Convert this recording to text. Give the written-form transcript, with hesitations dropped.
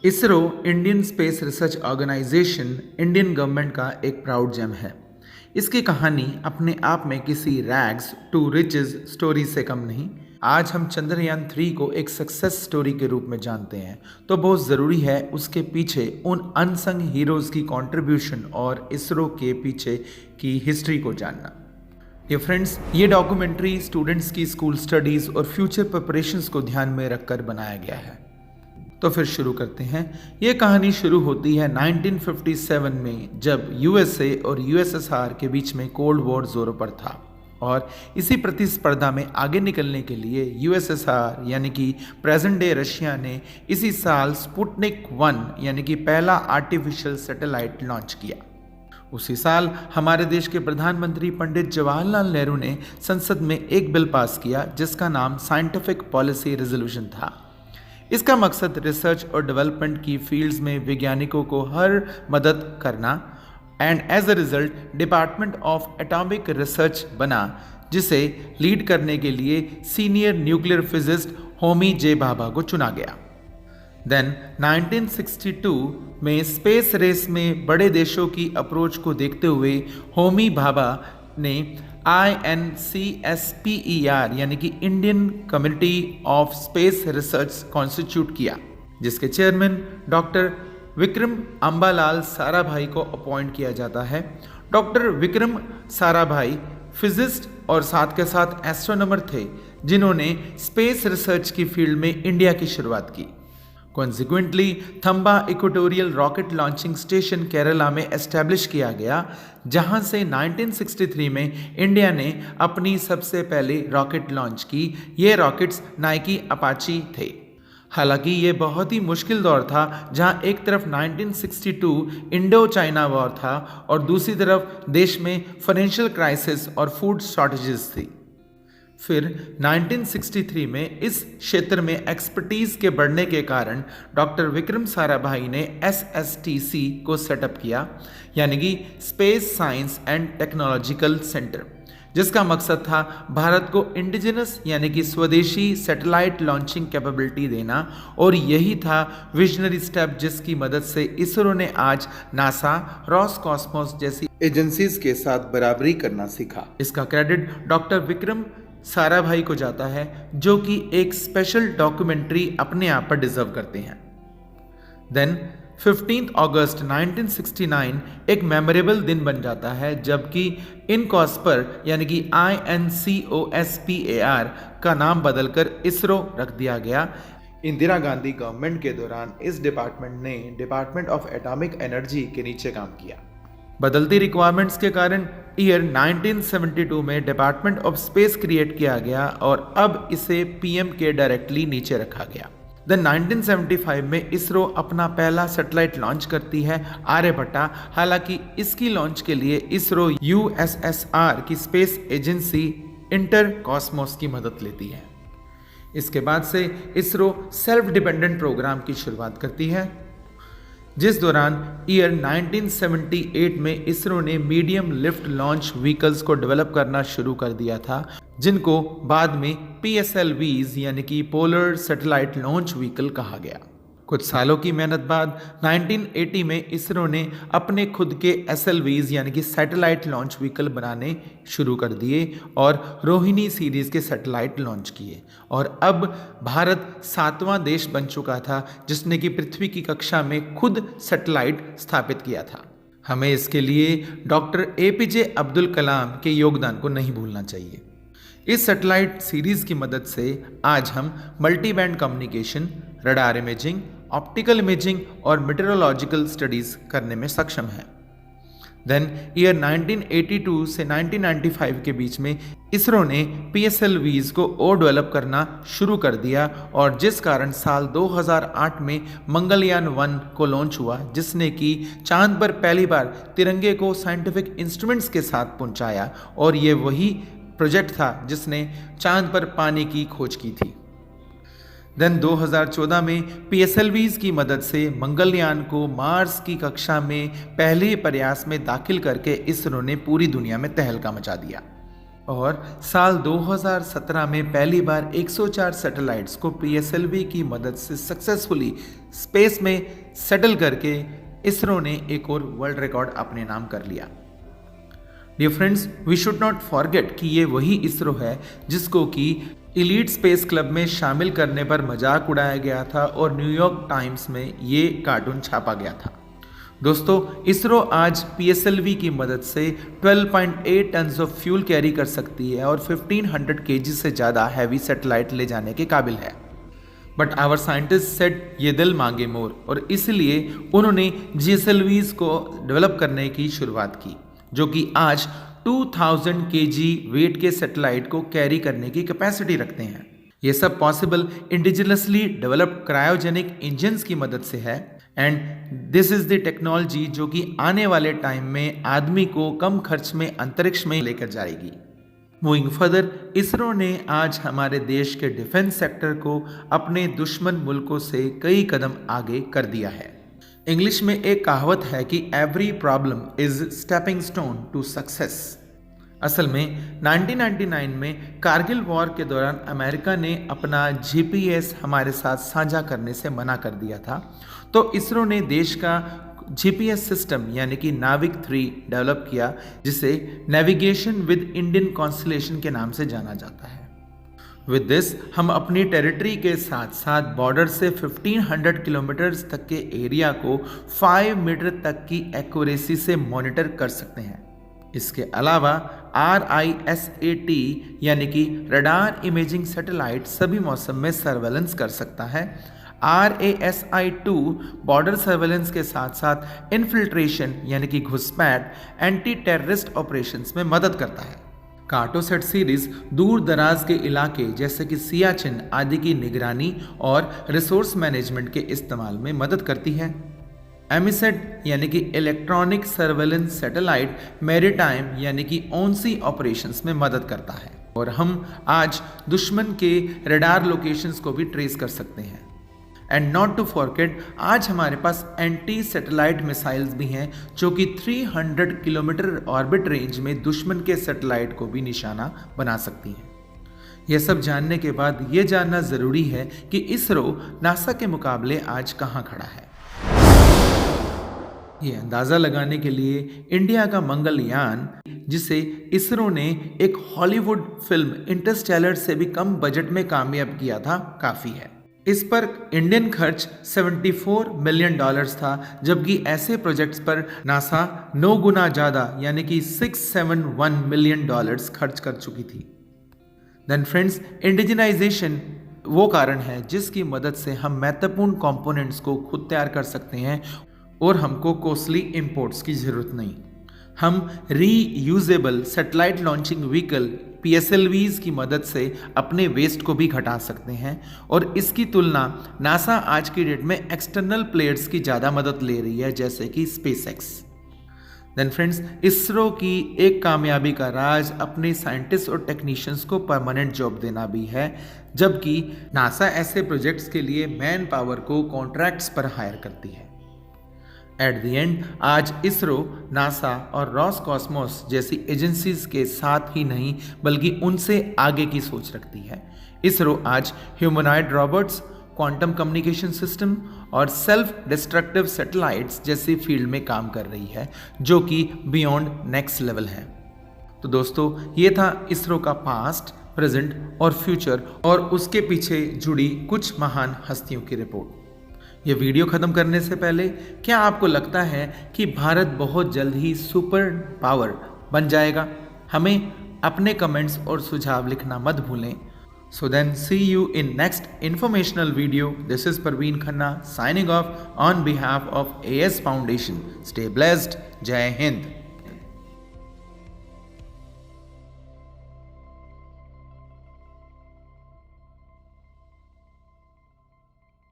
ISRO Indian space research organisation Indian government का एक proud GeM है। इसकी कहानी अपने आप में किसी रैग्स टू रिचेस स्टोरी से कम नहीं। आज हम चंद्रयान 3 को एक सक्सेस स्टोरी के रूप में जानते हैं, तो बहुत ज़रूरी है उसके पीछे उन अनसंग हीरोज़ की कंट्रीब्यूशन और इसरो के पीछे की हिस्ट्री को जानना। ये फ्रेंड्स, ये डॉक्यूमेंट्री स्टूडेंट्स की स्कूल स्टडीज़ और फ्यूचर प्रिपरेशंस को ध्यान में रखकर बनाया गया है। तो फिर शुरू करते हैं। ये कहानी शुरू होती है 1957 में, जब यूएसए और यूएसएसआर के बीच में कोल्ड वॉर जोरों पर था और इसी प्रतिस्पर्धा में आगे निकलने के लिए यूएसएसआर यानी कि प्रेजेंट डे रशिया ने इसी साल स्पुतनिक 1 यानी कि पहला आर्टिफिशियल सैटेलाइट लॉन्च किया। उसी साल हमारे देश के प्रधानमंत्री पंडित जवाहरलाल नेहरू ने संसद में एक बिल पास किया जिसका नाम साइंटिफिक पॉलिसी रेजोल्यूशन था। इसका मकसद रिसर्च और डेवलपमेंट की फील्ड्स में वैज्ञानिकों को हर मदद करना and as a result department of atomic research बना, जिसे लीड करने के लिए senior nuclear physicist Homi J Bhabha को चुना गया। देन 1962 में स्पेस रेस में बड़े देशों की अप्रोच को देखते हुए होमी भाभा ने INCSPER यानी कि Indian community of space research constitute किया, जिसके चेयरमैन डॉक्टर विक्रम अम्बालाल साराभाई को अपॉइंट किया जाता है। डॉक्टर विक्रम साराभाई फिजिस्ट और साथ के साथ एस्ट्रोनॉमर थे जिन्होंने स्पेस रिसर्च की फील्ड में इंडिया की शुरुआत की। Consequently Thumba equatorial rocket launching station Kerala में एस्टेब्लिश किया गया, जहां से 1963 में इंडिया ने अपनी सबसे पहले रॉकेट लॉन्च की। ये रॉकेट्स नाइकी अपाची थे। हालांकि ये बहुत ही मुश्किल दौर था, जहां एक तरफ 1962 इंडो चाइना वॉर था और दूसरी तरफ देश में फाइनेंशियल क्राइसिस और फूड शॉर्टेजेस थी। फिर 1963 में इस क्षेत्र में एक्सपर्टीज के बढ़ने के कारण डॉक्टर विक्रम साराभाई ने SSTC को सेटअप किया, यानी कि space science and technological centre, जिसका मकसद था भारत को इंडिजिनस यानी कि स्वदेशी सैटेलाइट लॉन्चिंग कैपेबिलिटी देना। और यही था विजनरी स्टेप जिसकी मदद से इसरो ने आज नासा, रॉसकॉस्मोस जैसी एजेंसीज के साथ बराबरी करना सीखा। इसका क्रेडिट डॉक्टर विक्रम साराभाई को जाता है, जो कि एक स्पेशल डॉक्यूमेंट्री अपने आप पर डिजर्व करते हैं। देन 15 अगस्त 1969 एक मेमोरेबल दिन बन जाता है, जबकि इनकॉस्पर यानी कि INCOSPAR का नाम बदलकर इसरो रख दिया गया। इंदिरा गांधी गवर्नमेंट के दौरान इस डिपार्टमेंट ने डिपार्टमेंट ऑफ एटॉमिक एनर्जी के नीचे काम किया। बदलती रिक्वायरमेंट्स के कारण ईयर 1972 में डिपार्टमेंट ऑफ स्पेस क्रिएट किया गया और अब इसे PM के डायरेक्टली नीचे रखा गया। देन 1975 में इसरो अपना पहला सैटेलाइट लॉन्च करती है, आर्यभट्टा। हालांकि इसकी लॉन्च के लिए इसरो USSR की स्पेस एजेंसी इंटर कॉस्मोस की मदद लेती है। इसके बाद से इसरो सेल्फ डिपेंडेंट प्रोग्राम की शुरुआत करती है, जिस दौरान ईयर 1978 में इसरो ने मीडियम लिफ्ट लॉन्च व्हीकल्स को डेवलप करना शुरू कर दिया था, जिनको बाद में PSLVs यानी कि पोलर सैटेलाइट लॉन्च व्हीकल कहा गया। कुछ सालों की मेहनत बाद 1980 में इसरो ने अपने खुद के SLVs यानी कि सैटेलाइट लॉन्च व्हीकल बनाने शुरू कर दिए और रोहिणी सीरीज के सैटेलाइट लॉन्च किए। और अब भारत 7वां देश बन चुका था जिसने कि पृथ्वी की कक्षा में खुद सैटेलाइट स्थापित किया था। हमें इसके लिए डॉक्टर APJ अब्दुल कलाम के योगदान को नहीं भूलना चाहिए। इस सैटेलाइट सीरीज की मदद से आज हम multi band communication, radar imaging, optical imaging और मेटेरोलॉजिकल स्टडीज करने में सक्षम है। देन ईयर 1982 से 1995 के बीच में इसरो ने PSLVs को और डेवलप करना शुरू कर दिया और जिस कारण साल 2008 में मंगलयान 1 को लॉन्च हुआ, जिसने कि चांद पर पहली बार तिरंगे को साइंटिफिक इंस्ट्रूमेंट्स के साथ पहुंचाया। और ये वही प्रोजेक्ट था जिसने चांद पर पानी की खोज की थी। देन 2014 में PSLVs की मदद से मंगलयान को मार्स की कक्षा में पहले प्रयास में दाखिल करके इसरो ने पूरी दुनिया में तहलका मचा दिया। और साल 2017 में पहली बार 104 सैटेलाइट्स को पीएसएलवी की मदद से सक्सेसफुली स्पेस में सेटल करके इसरो ने एक और वर्ल्ड रिकॉर्ड अपने नाम कर लिया। Dear friends, we should not forget कि ये वही इसरो है जिसको कि एलीट स्पेस क्लब में शामिल करने पर मजाक उड़ाया गया था और न्यूयॉर्क टाइम्स में ये कार्टून छापा गया था। दोस्तों, इसरो आज पीएसएलवी की मदद से 12.8 टन ऑफ फ्यूल कैरी कर सकती है और 1500 केजी से ज़्यादा हैवी सैटेलाइट ले जाने के काबिल है। बट आवर साइंटिस्ट सेड ये दिल मांगे मोर, और इसलिए उन्होंने जीएसएलवीज को डेवलप करने की शुरुआत की, जो कि आज 2000 केजी वेट के सैटेलाइट को कैरी करने की कैपेसिटी रखते हैं। ये सब possible indigenously developed cryogenic engines की मदद से है, and this is the technology जो कि आने वाले टाइम में आदमी को कम खर्च में अंतरिक्ष में लेकर जाएगी। मूविंग फर्दर, इसरो ने आज हमारे देश के डिफेंस सेक्टर को अपने दुश्मन मुल्कों से कई कदम आगे कर दिया है। इंग्लिश में एक कहावत है कि every problem is stepping stone to success. असल में 1999 में कारगिल वॉर के दौरान अमेरिका ने अपना जीपीएस हमारे साथ साझा करने से मना कर दिया था, तो इसरो ने देश का जीपीएस सिस्टम यानी कि नाविक 3 डेवलप किया, जिसे नेविगेशन विद इंडियन कॉन्स्टलेशन के नाम से जाना जाता है। विद दिस हम अपनी टेरिटरी के साथ साथ बॉर्डर से 1500 किलोमीटर्स तक के एरिया को 5 मीटर तक की एक्यूरेसी से मॉनिटर कर सकते हैं। इसके अलावा RISAT यानी कि रडार इमेजिंग सैटेलाइट सभी मौसम में सर्वेलेंस कर सकता है। RASI-2 बॉर्डर सर्वेलेंस के साथ साथ इन्फिल्ट्रेशन यानी कि घुसपैठ एंटी टेररिस्ट ऑपरेशंस में मदद करता है। कार्टोसैट सीरीज दूर दराज के इलाके जैसे कि सियाचिन आदि की निगरानी और रिसोर्स मैनेजमेंट के इस्तेमाल में मदद करती है। एमिसेट यानी कि इलेक्ट्रॉनिक सर्वेलेंस सैटेलाइट मैरीटाइम यानी कि ऑन-सी ऑपरेशंस में मदद करता है, और हम आज दुश्मन के रडार लोकेशंस को भी ट्रेस कर सकते हैं। एंड नॉट टू फॉरगेट, आज हमारे पास एंटी सैटेलाइट मिसाइल्स भी हैं जो कि 300 किलोमीटर ऑर्बिट रेंज में दुश्मन के सैटेलाइट को भी निशाना बना सकती हैं। यह सब जानने के बाद ये जानना ज़रूरी है कि इसरो नासा के मुकाबले आज कहाँ खड़ा है। ये अंदाज़ा लगाने के लिए इंडिया का मंगलयान, जिसे इसरो ने एक हॉलीवुड फिल्म इंटरस्टेलर से भी कम बजट में कामयाब किया था, काफ़ी है। इस पर इंडियन खर्च $74 मिलियन था, जबकि ऐसे प्रोजेक्ट्स पर नासा 9 गुना ज़्यादा यानी कि $671 मिलियन खर्च कर चुकी थी। देन फ्रेंड्स, इंडिजिनाइजेशन वो कारण है जिसकी मदद से हम महत्वपूर्ण कंपोनेंट्स को खुद तैयार कर सकते हैं और हमको कॉस्टली इंपोर्ट्स की ज़रूरत नहीं। हम reusable satellite launching vehicle PSLVs की मदद से अपने वेस्ट को भी घटा सकते हैं, और इसकी तुलना नासा आज की डेट में एक्सटर्नल प्लेयर्स की ज़्यादा मदद ले रही है, जैसे कि SpaceX। देन फ्रेंड्स, इसरो की एक कामयाबी का राज अपने साइंटिस्ट और टेक्नीशियंस को परमानेंट जॉब देना भी है, जबकि नासा ऐसे प्रोजेक्ट्स के लिए मैन पावर को कॉन्ट्रैक्ट्स पर हायर करती है। एट द एंड, आज इसरो, नासा और रॉसकॉस्मोस जैसी एजेंसीज के साथ ही नहीं बल्कि उनसे आगे की सोच रखती है। इसरो आज humanoid robots, quantum communication system और सेल्फ डिस्ट्रक्टिव सैटेलाइट्स जैसी फील्ड में काम कर रही है, जो कि बियॉन्ड नेक्स्ट लेवल है। तो दोस्तों, ये था इसरो का पास्ट, प्रेजेंट और फ्यूचर और उसके पीछे जुड़ी कुछ महान हस्तियों की रिपोर्ट। ये वीडियो ख़त्म करने से पहले क्या आपको लगता है कि भारत बहुत जल्द ही सुपर पावर बन जाएगा? हमें अपने कमेंट्स और सुझाव लिखना मत भूलें। So then see you in next informational video. This is Parveen Khanna signing off on behalf of AS foundation. Stay blessed. जय हिंद।